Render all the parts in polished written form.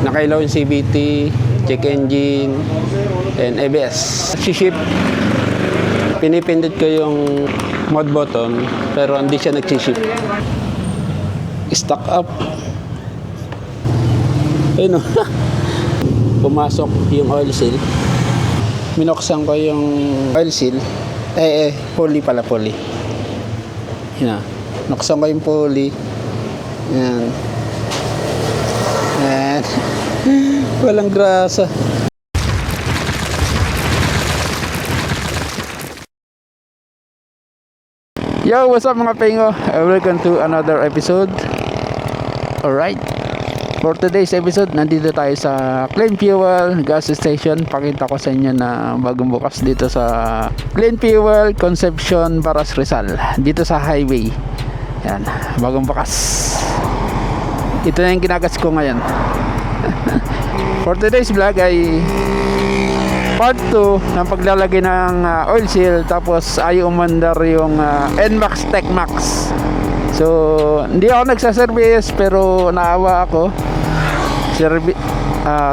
Nakailaw yung CVT, check engine, and ABS. Si-ship, pinipindot ko yung mode button, pero hindi siya nag-ship. Stock up. Ayun o. Pumasok yung oil seal. Minoksan ko yung oil seal. Pulley pala, pulley. Yan. Noksan ko yung pulley. Yan. Yan. Walang grasa. Yo, what's up mga pengo? Welcome to another episode. Alright. For today's episode, nandito tayo sa Clean Fuel gas station. Pakita ko sa inyo na bagong bukas dito sa Clean Fuel Concepcion, Baras, Rizal. Dito sa highway. Yan, bagong bukas. Ito na yung ginagas ko ngayon. For today's vlog ay part 2 ng paglalagay ng oil seal, tapos ay umandar yung NMAX TechMax. So hindi ako nagsaservice, pero naawa ako.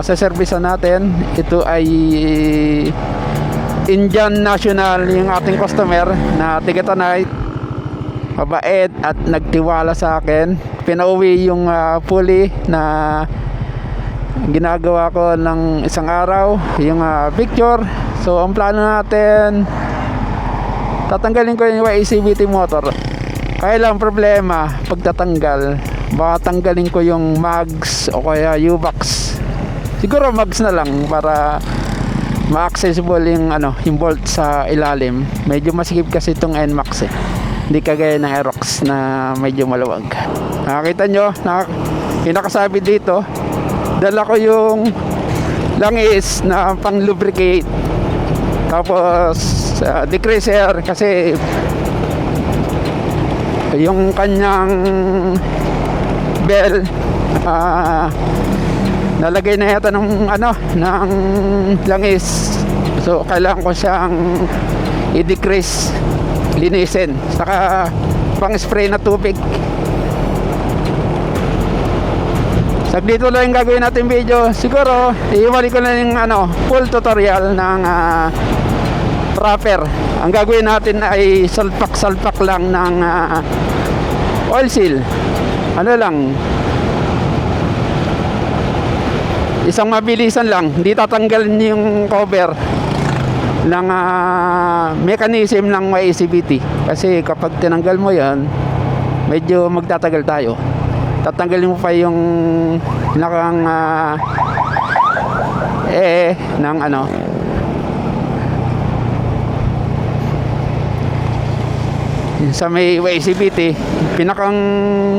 Sa service natin, ito ay Indian National, yung ating customer na tigatanay, mabait at nagtiwala sa akin. Pinauwi yung pulley na ginagawa ko ng isang araw, yung picture. So ang plano natin, tatanggalin ko yung YACVT motor. Kaya lang problema, pagtatanggal, baka tanggalin ko yung mags o kaya U-box. Siguro mags na lang para ma-accessible yung yung bolt sa ilalim. Medyo masikip kasi itong NMAX hindi kagaya ng Aerox na medyo maluwag. Nakakita nyo, pinakasabi dito, dala ko yung langis na pang lubricate, tapos decreaser kasi yung kanyang bell nalagay na yata ng ng langis, so kailangan ko siyang i-decrease, linisin, saka pang spray na tubig. Dito lang yung gagawin natin video. Siguro iiwali ko na yung full tutorial ng proper. Ang gagawin natin ay salpak lang ng oil seal. Lang, isang mabilisan lang, hindi tatanggalin yung cover ng mechanism ng YACVT, kasi kapag tinanggal mo yan, medyo magtatagal tayo. Tatanggalin mo pa yung nakang ng sa may YACVT, pinakang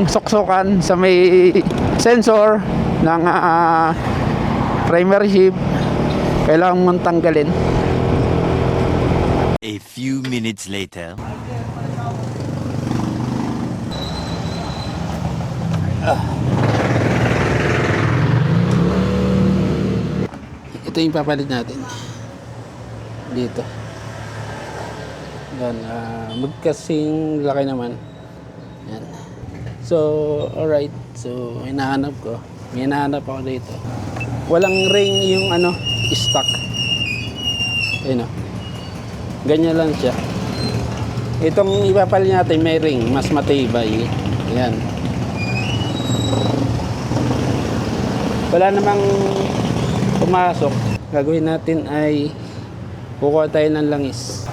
soksokan sa may sensor ng primary shift, kailangan mong tanggalin. A few minutes later. Ito yung papalit natin dito. Yan, magkasing laki naman. Yan. So, alright. So, may hinahanap ako dito. Walang ring yung stock. Ayun o. Ganyan lang siya. Itong ipapalit natin may ring, mas matibay. Yan. Wala namang pumasok. Gagawin natin ay kukuha tayo ng langis.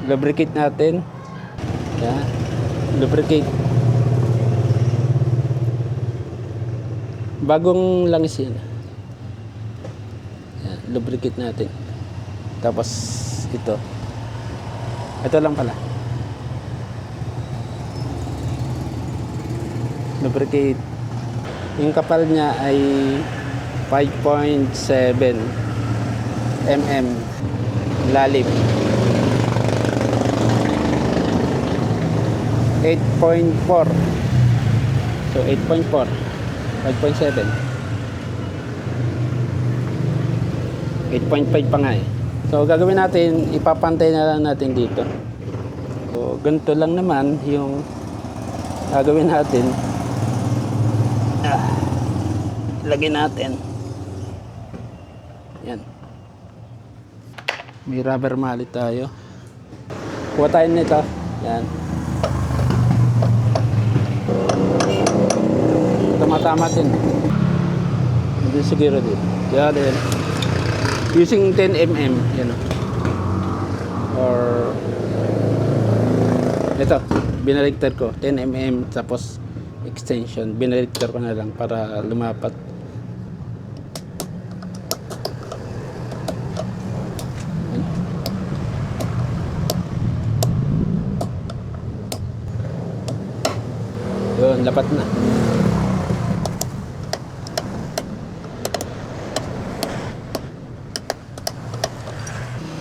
Lubricate natin. Yan. Lubricate. Bagong langis yan. Yan. Lubricate natin. Tapos ito. Ito lang pala. Lubricate. Yung kapal niya ay 5.7 mm lalim. 8.4. So 8.4, 5.7, 8.5 pa nga eh. So gagawin natin, ipapantay na lang natin dito. So ganito lang naman yung gagawin natin. Lagyan natin. Yan. May rubber mallet tayo. Kuha tayo nito. Yan. Tama-tama din. Hindi siguro din. Kaya din. Using 10mm. Yan o. Or ito. Binaligtad ko. 10mm tapos extension. Binaligtad ko na lang para lumapat. Yun, lapat na.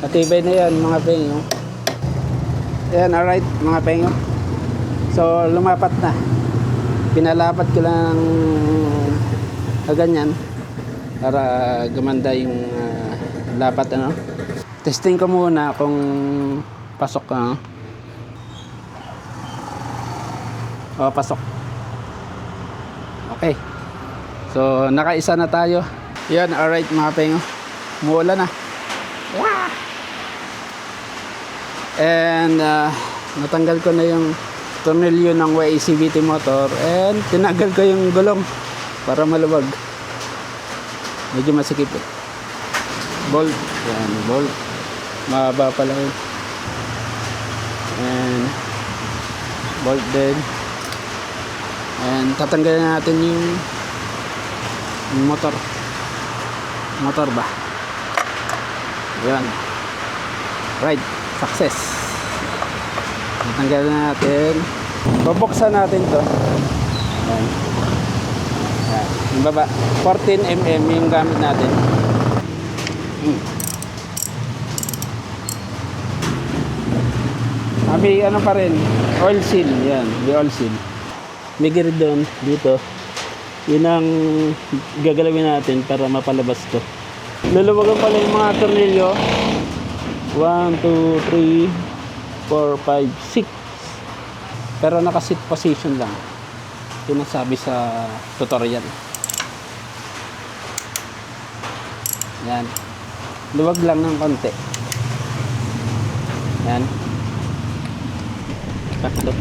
Matibay na yan mga penyo. Ayan, alright mga penyo. So, lumapat na. Pinalapat ko lang ganyan para gumanda yung lapat ano. Testing ko muna kung pasok ka. O, pasok. Okay. So, nakaisa na tayo. Yan, alright mga pengo. Umuulan na. Wow! And, natanggal ko na yung tornilyo ng YACVT motor. And, tinanggal ko yung gulong para maluwag. Medyo masikip eh. Bolt. Yan, bolt. Mahaba pala yun. And, bolt din. And tatanggalin natin yung motor ba. Ayan. Right. Success. Tatanggalin natin. Babuksan natin to. Ayan. Ayan. Yung baba 14mm yung gamit natin. May ano pa rin, oil seal. Yan, may oil seal. May grid doon, dito. Yun ang gagalawin natin para mapalabas to. Luluwagan pala yung mga tornilyo. 1, 2, 3, 4, 5, 6. Pero naka-sit position lang. Yun ang sabi sa tutorial. Yan. Luwag lang ng konti. Yan. Tatlo.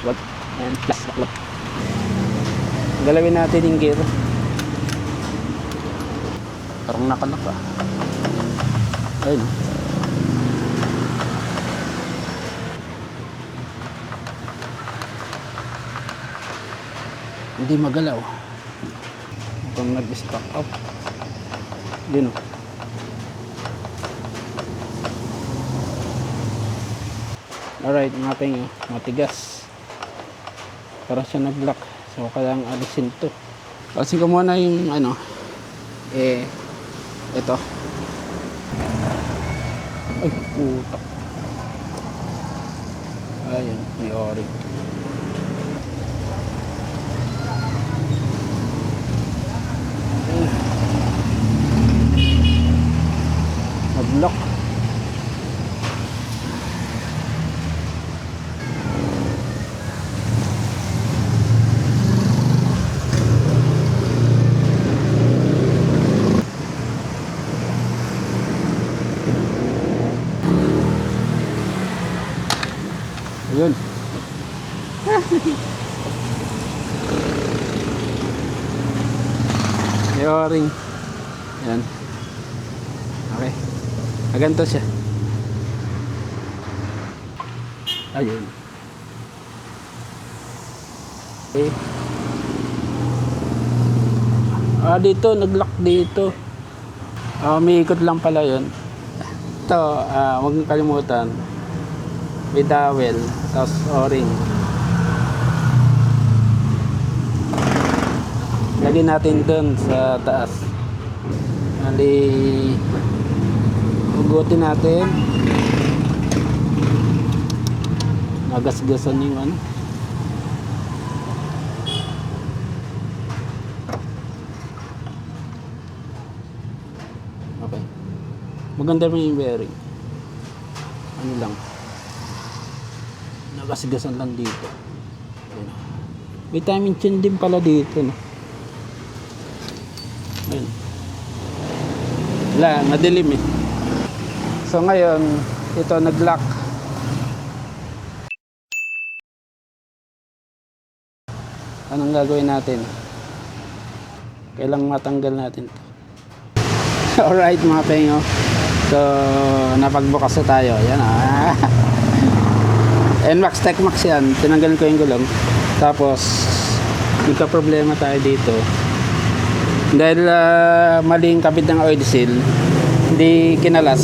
What? Ayan, plus lock. Galawin natin yung gear. Parang nakalak ah. Ayun. Hindi magalaw. Kung nag-stock up. Yun oh. Alright mga pengi, matigas. Para siya nag-lock. So kailangan alisin to. Alisin ko muna yung ano. Ito. Ay, putak. Ayan, may o-ring. Nag-lock. Yun. May o-ring. Yan. Okay. Ganito siya. Ayun. Okay. Dito, nag-lock dito. May ikot lang pala yun. Ito, huwag nang kalimutan. May dowel, tapos o-ring. Lagyan natin dun sa taas. Hugutin natin. Nagasgasan yung ano. Okay. Maganda rin yung bearing. Ano lang. Nagasgasan lang dito. Ayan. May timing chain din pala dito, no? Ayun. Wala, madilim eh. So ngayon, ito nag-lock. Anong gagawin natin? Kailangan matanggal natin to. Alright mga pengo. So, napagbukas na tayo. Yan ah. NMAX Techmax yan. Tinanggal ko yung gulong. Tapos, nagka-problema tayo dito. Dahil maling kabit ng oil seal, hindi kinalas.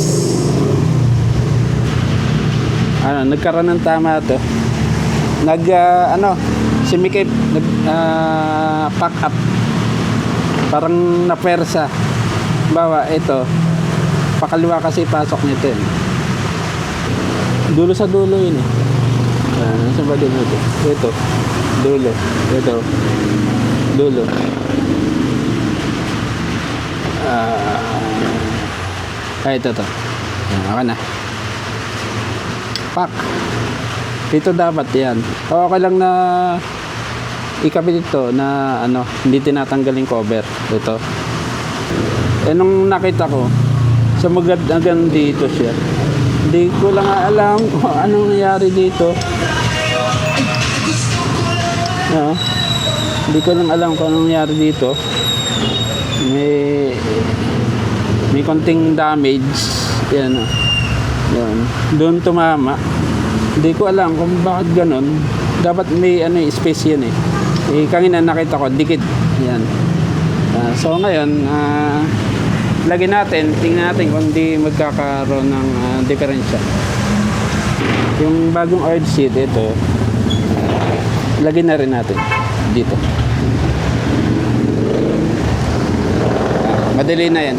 Nagkaroon ng tama to. Sumikip, pack up. Parang napersa. Bawa, ito. Pakaliwa kasi pasok nito yun. Dulo sa dulo yun eh. Saan ba dulo ito? Ito. Dulo. Ito. Dulo. Ito to. Ako na. Pak. Dito dapat yan. Okay lang na ikabit ito na hindi tinatanggal yung cover. Ito. Nung nakita ko, hanggang dito siya. Hindi ko lang alam kung anong nangyari dito. Hindi ko lang alam kung anong nangyari dito. May konting damage. Yan. Yan. Doon tumama. Hindi ko alam kung bakit ganun. Dapat may space yan eh. Kanina nakita ko, dikit. Yan. So ngayon, lagyan natin, tingnan natin kung di magkakaroon ng diferensya. Yung bagong oil seat, ito, lagyan na rin natin dito. Madali na yan.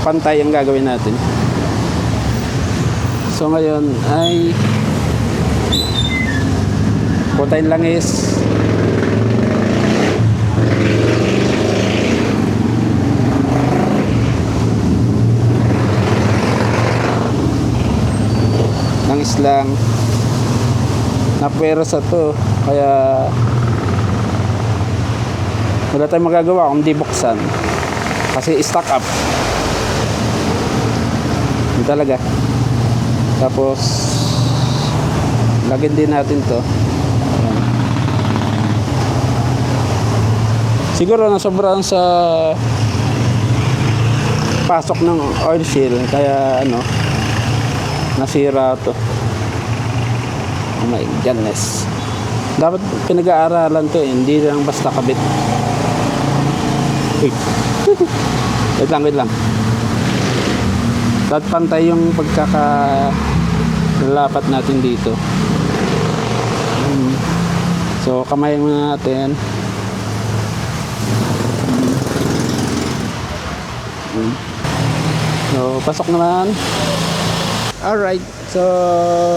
Pantay ang gagawin natin. So ngayon ay putayin langis. Langis lang. Napwera sa to. Kaya wala tayong magagawa kung di buksan. Kasi stock up. Yun talaga. Tapos lagyan din natin to. Ayan. Siguro nasobrahan sa pasok ng oil seal. Kaya nasira to. Oh my goodness. Dapat pinag-aaralan to eh. Hindi lang basta kabit. Wait lang. Dapat pantay yung pagkakalapat natin dito. So kamay muna natin. So pasok naman. Alright. So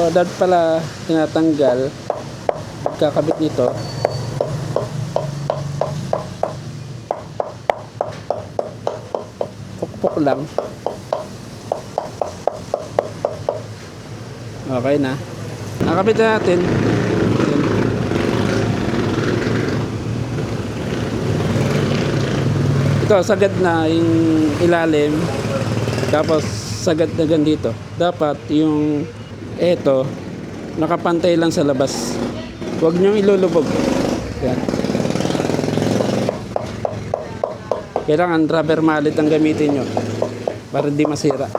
dapat pala tinatanggal. Kakabit nito. Pukpok lang. Okay na. Nakabit na natin. Ito, sagad na yung ilalim. Tapos sagad na dito. Dapat yung nakapantay lang sa labas. Huwag nyo ilulubog. Yan. Kailangan rubber mallet ang gamitin nyo para hindi masira.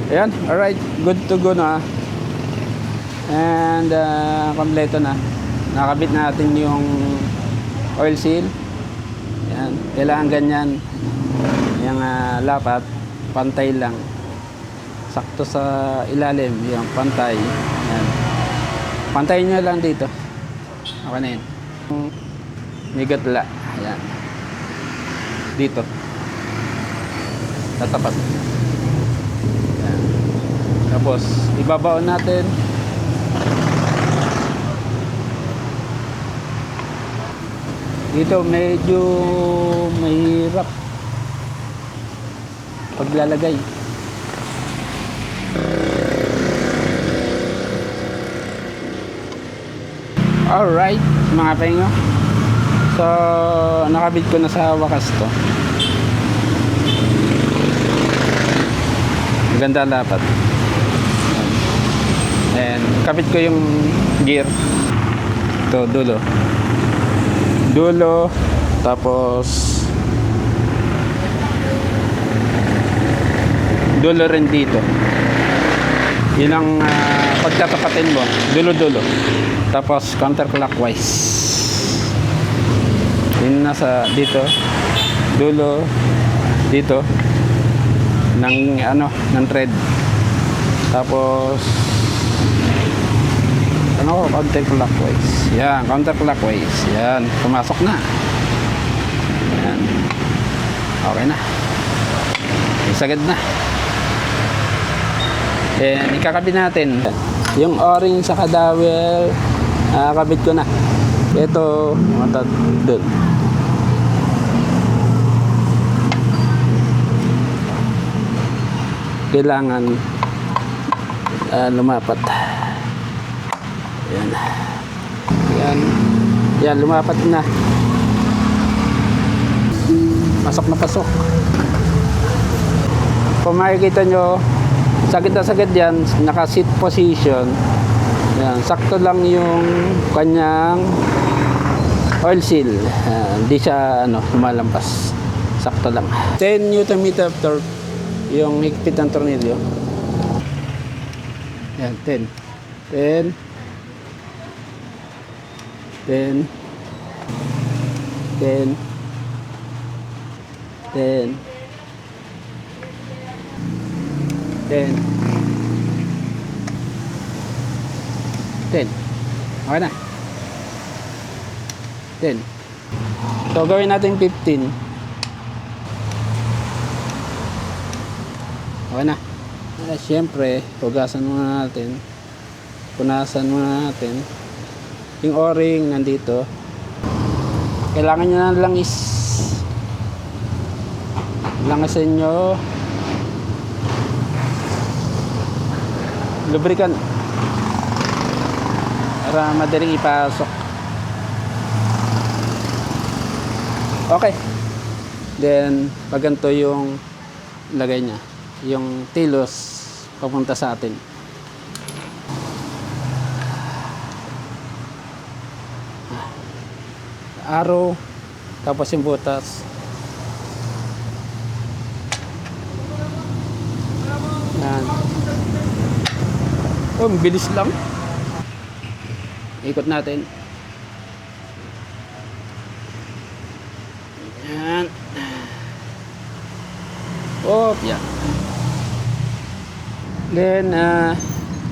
Ayan, alright, good to go na. And kompleto na. Nakabit natin yung oil seal. Ayan, kailangan ganyan. Yung lapat, pantay lang. Sakto sa ilalim, yung pantay. Ayan. Pantayin nyo lang dito. Okay na yun. May gatla. Ayan. Dito. Tatapat. Ayan. Tapos, ibabaon natin. Dito medyo mahirap paglalagay. Alright, mga pengo. So, nakabit ko na sa wakas to. Maganda dapat. And kabit ko yung gear. Ito, dulo. Dulo. Tapos dulo rin dito. Yun ang pagtatapatin mo. Dulo-dulo. Tapos counterclockwise. Yun nasa dito. Dulo. Dito. Ng thread. Tapos counterclockwise. Yan, counterclockwise. Yan, pumasok na. Yan. Okay na. Sagad na. And ikakabit natin yung o-ring sa kadawel. Kabit ko na. Ito, doon. Kailangan lumapat. Yan. Yan. Yan, lumapat na. Pasok na pasok. Kung makikita nyo, sagad na sagad yan, naka-seat position. Yan, sakto lang yung kanyang oil seal. Hindi siya lumalampas. Sakto lang. 10 Nm of torque yung higpit ng tornilyo. Yan, 10. 10. 10. 10. 10. 10. 10. Okay na. 10. So, gawin natin 15. Okay na. Siyempre, pugasan muna natin. Punasan muna natin. Yung o-ring nandito. Kailangan nyo na langis. Langasin nyo. Lubricant. Para madaling ipasok. Okay. Then, pag ganito yung lagay niya. Yung tilos papunta sa atin. Arrow, tapos yung butas. Yan. Oh, bilis lang. Ikot natin. Yan. Oh, yan. Then,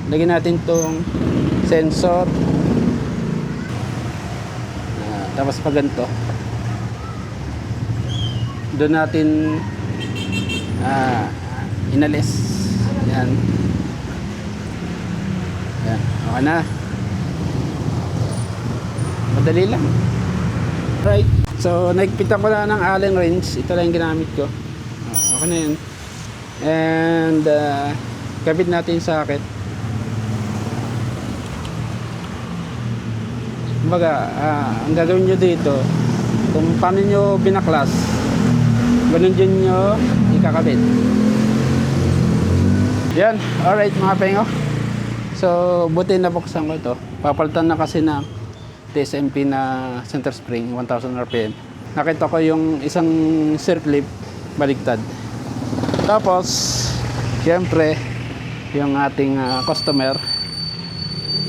lagyan natin tong sensor. Tapos pag ganito, doon natin inalis. Yan. Yan. Okay na. Madali lang. Right. So, nagpitan ko na ng Allen wrench. Ito lang yung ginamit ko. Okay na yun. And, kabit natin sa socket. Kumbaga, ang gagawin nyo dito, kung paano nyo binaklas, ganun din nyo ikakabit. Yan, alright mga pengo. So, buti na buksan ko ito. Papalitan na kasi na TSMP na center spring, 1000 RPM. Nakita ko yung isang circlip baligtad. Tapos, siyempre, yung ating customer,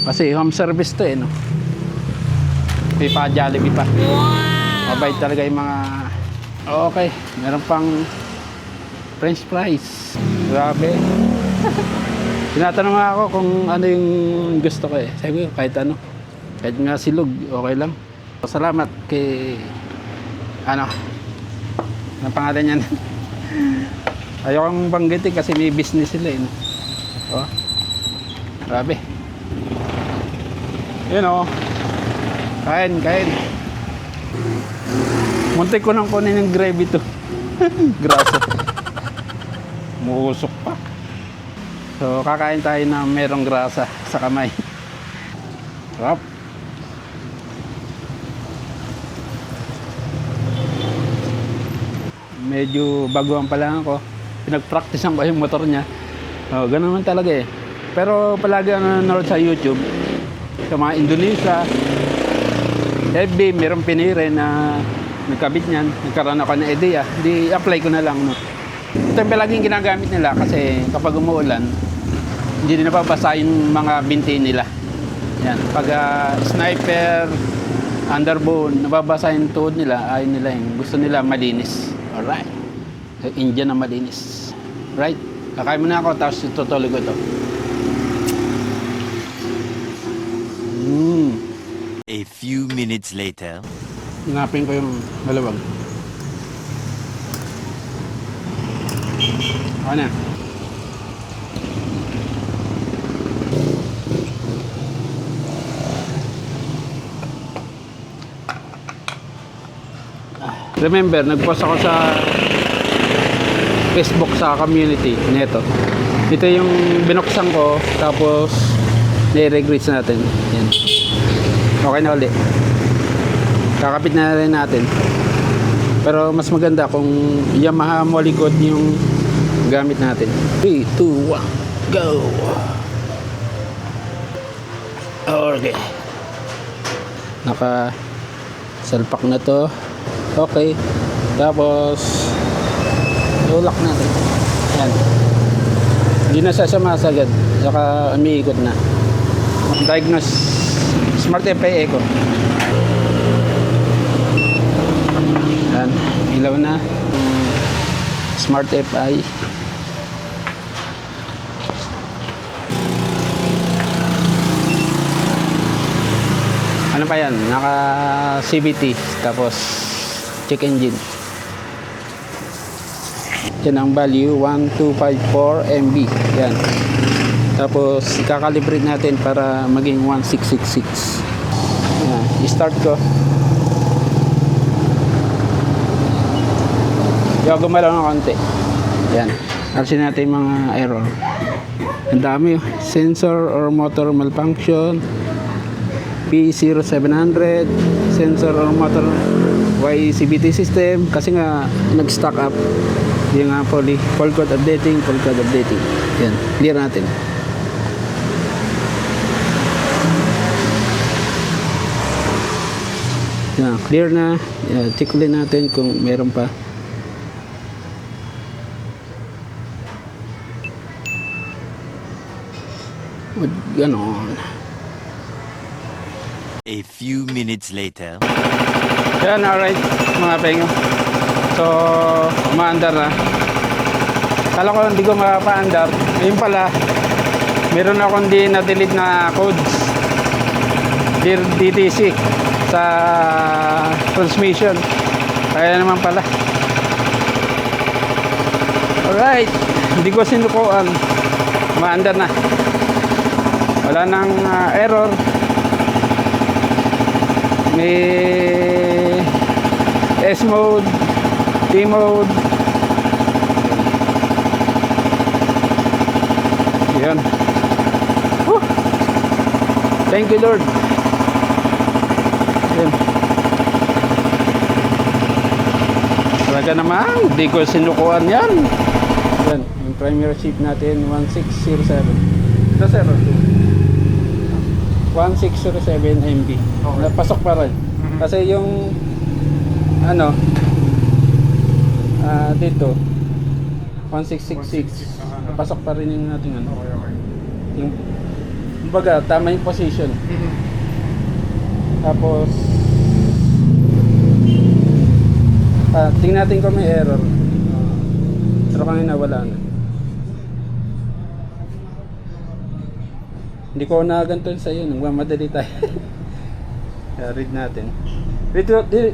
kasi home service to no? May pa Jollibee pa. Wow! Mabait talaga yung mga... Okay, meron pang French fries. Grabe. Tinatanong ako kung ano yung gusto ko eh. Sabi ko, kahit ano. Kahit nga silog, okay lang. Salamat kay... Anong pangalan yan? Ayokong banggitin kasi may business sila eh. No? Oh. Grabe. Yun o. Kain. Muntik ko nang kunin yung gravy to. Grasa. Muusok pa. So, kakain tayo na merong grasa sa kamay. Sarap. medyo baguhan pa lang ako. Pinag-practicean ko yung motor niya. Oh, ganun naman talaga eh. Pero palagi ang nanonood sa YouTube, sa mga Indonesia, FB, mayroong pinire na nagkabit niyan. Nagkaroon ako ng idea. Di apply ko na lang. No? Ito yung palaging ginagamit nila kasi kapag umuulan, hindi na nababasa yung mga binti nila. Yan. Pag sniper, underbone, nababasa yung tuhod nila, ayaw nila yung gusto nila malinis. Alright. So, Indian na malinis. Right? Kakain muna ako, tapos tutulog ko ito. A few minutes later. Hinapin ko yung malawag. Ako na. Remember, nag-post ako sa Facebook sa community nito. Ito yung binuksan ko, tapos nire-regrets natin. Yan. Okay na ulit. Kakapit na rin natin. Pero mas maganda kung Yamaha Molicod yung gamit natin. 3, 2, 1, go! Okay. Naka-salpak na to. Okay. Tapos ulak natin. Yan. Hindi na sasamasagad. Saka umiikot na. Diagnose Smart FI Eco. Yan. Ilaw na. Smart FI. Ano pa yan? Naka CVT. Tapos check engine. Yan ang value 1254 MB. Yan. Tapos ikakalibrate natin para maging 1666. Yan. I-start ko. Yung gumalaw ng konti. Yan. Alisin natin mga error. Ang dami. Sensor or motor malfunction. P0700. Sensor or motor YCVT system. Kasi nga nag-stack up. Yung full code updating. Yan. Clear natin. Yan. Clear na. Yan. Check ulit natin kung meron pa. Ganon. A few minutes later. Yan, alright mga pengo. So, umaandar na. Kala ko hindi ko mapa-andar. Ayun pala, meron akong di na-delete na codes. Dear DTC sa transmission. Kaya naman pala. Alright, hindi ko sinukuan. Umaandar na. Wala nang error. May S mode, T mode. Yan. Woo! Thank you Lord. Yan. Talaga naman, di ko sinukuan yan. Yan, yung primary chip natin 1607. Ito sir, 1607 MB. Okay. Napasok pa rin. Kasi yung ano dito 1666 napasok pa rin yung nating ano. Yung kumbaga tama yung position. Tapos tingnan natin kung may error. Pero kanina wala na. Hindi ko na ganito sa iyo, nagmamadali tayo. Kaya read natin.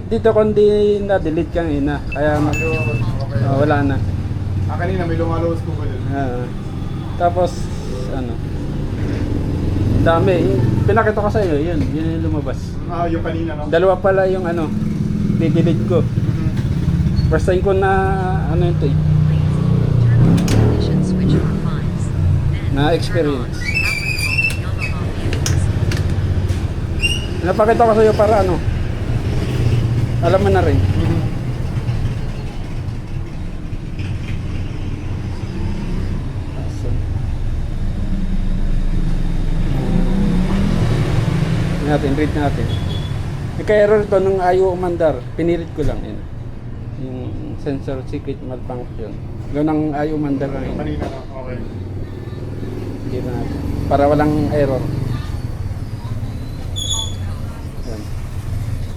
Dito kung di na-delete kang ina, kaya wala na. Kanina may lumalabas ko ba dun? Tapos, ano, dami. Pinakita ko sa iyo, yun yung lumabas. Yung kanina, no? Dalawa pala yung ano, di-delete ko. First time ko na, ano ito eh, na-experience. Napakita ko sa iyo para ano, alam mo na rin. natin, read natin. Nagka-error ito nung ayaw umandar. Pinilit ko lang yun. Yung sensor secret malfunction. Gano'n ang ayaw umandar lang yun. Kanina, no? Okay. Hindi na natin. Para walang error. Yan.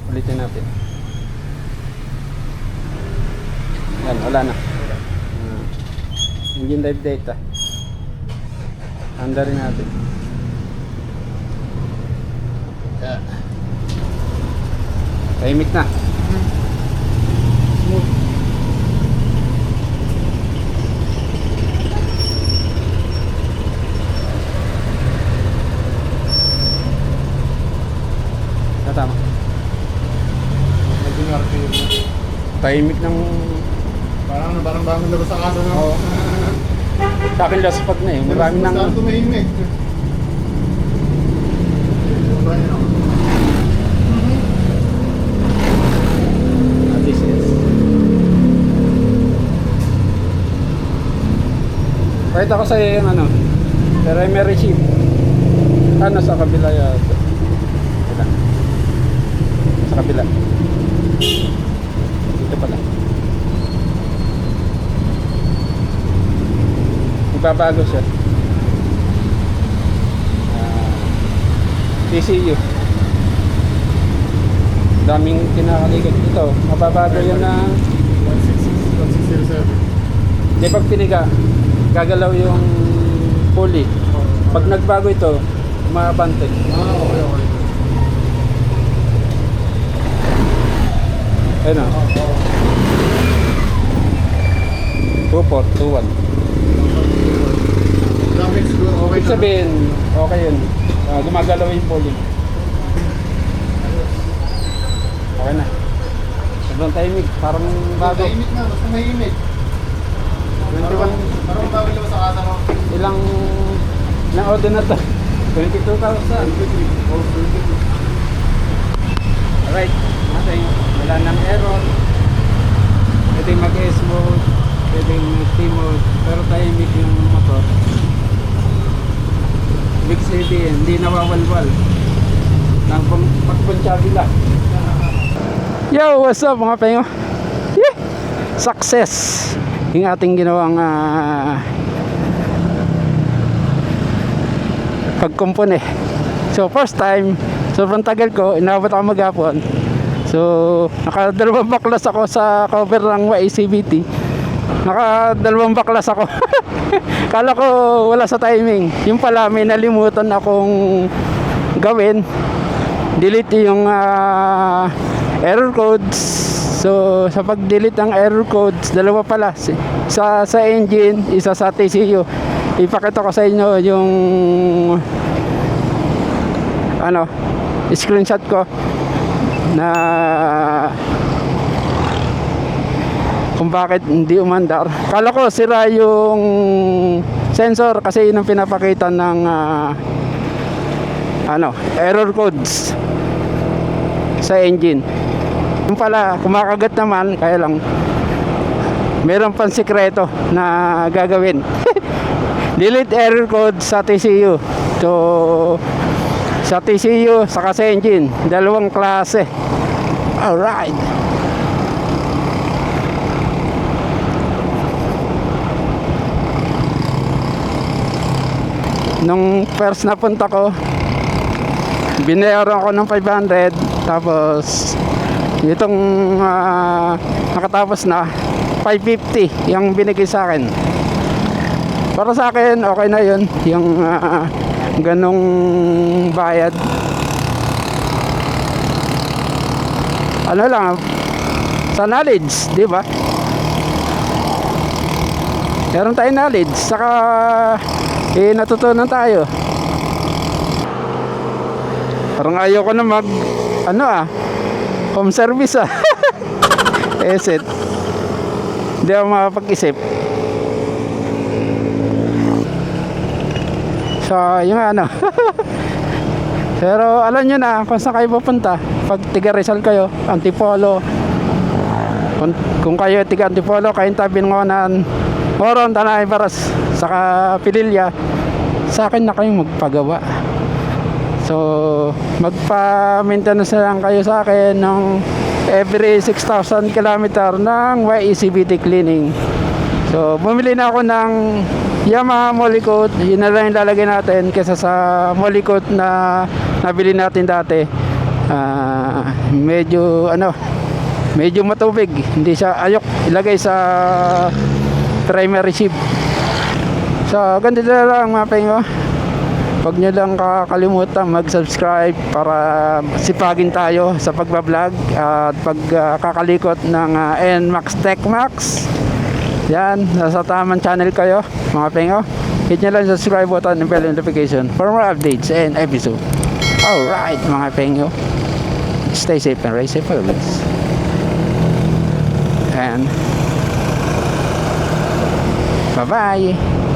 Ulitin natin. Yan, wala na. Engine live data. Andarin natin. Yeah. Tahimik na. Smooth. Tama. Naging RPM na. Tahimik ng... Parang bangon na ba sa kasa, no? Oo. Sa akin last spot na eh. Marami ng... Basta tumahimik. This is... Pakita ko sa iyo yung ano. Pero may receive. Ano sa kabila yata. Sa kabila. Dito pala. Ibabago siya. TCU. Daming kinakalikot dito. Mababago yun na 1607. di pag piniga, gagalaw yung pulley. Pag nagbago ito, umabante. Okay. Ayun o. 2421. Damage siguro okay Ibig sabihin, okay yun. Gumagalaw yung pulley. Okay na. Sobrang tahimik. Parang bago. Tahimik na, basta mahimik. 21. Parang bago na ba sa kasa, no? Ilang order na to? 22,000. Alright. Natin. Wala nang error. Pwedeng mag-smooth. Pwedeng mag-smooth. Pero tahimik yung motor. Big sabihin, hindi nawawalwal. Nang pagpunchabi lang. Yo, what's up mga pengo? Yeah! Success! Yung ating ginawang pagkumpone. So first time, sobrang tagal ko, inabot ako maghapon. So nakadalawang baklas ako sa cover ng YACVT. Nakadalawang baklas ako. Kala ko wala sa timing. Yung pala may nalimutan akong gawin. Delete yung error codes. So sa pag-delete ng error codes, dalawa pala. Sa engine, isa sa TCU. Ipakita ko sa inyo yung screenshot ko na kung bakit hindi umandar. Kala ko sira yung sensor kasi yun ang pinapakita ng error codes sa engine. Yung pala kumakagat naman, kaya lang meron pang sikreto na gagawin. Delete error code sa TCU. So sa TCU saka sa engine, dalawang klase. Alright. Nung first na punta ko, binayaran ko ng 500. Tapos itong nakatapos na 550 yung binigay sa akin. Para sa akin okay na yun, yung ganong bayad. Ano lang, sa knowledge, di ba? Meron tayong knowledge, saka natutunan tayo. Parang ayaw ko na home service Eset. Hindi ako makapag-isip. So, yung Pero alam nyo na kung saan kayo pupunta. Pag tiga Rizal kayo, Antipolo. Kung kayo tiga Antipolo, Cainta, Binangonan, Moron, Tanay, Baras, saka Pililya, sa akin na kayong magpagawa. So magpa-maintenance na lang kayo sa akin ng every 6,000 kilometer ng YECVT cleaning. So bumili na ako ng Yamaha Molykote. Yun na lang yung lalagay natin kesa sa Molykote na nabili natin dati. Medyo matubig, hindi siya ayok ilagay sa primary ship. So ganito na lang mga pengo. Huwag nyo lang kakalimutan mag-subscribe para sipagin tayo sa pagbablog at pagkakalikot ng NMAX TechMax. Yan, nasa tamang channel kayo mga pengo. Hit nyo lang yung subscribe button and bell notification for more updates and episode. Alright mga pengo, stay safe and ride safe always. And bye bye.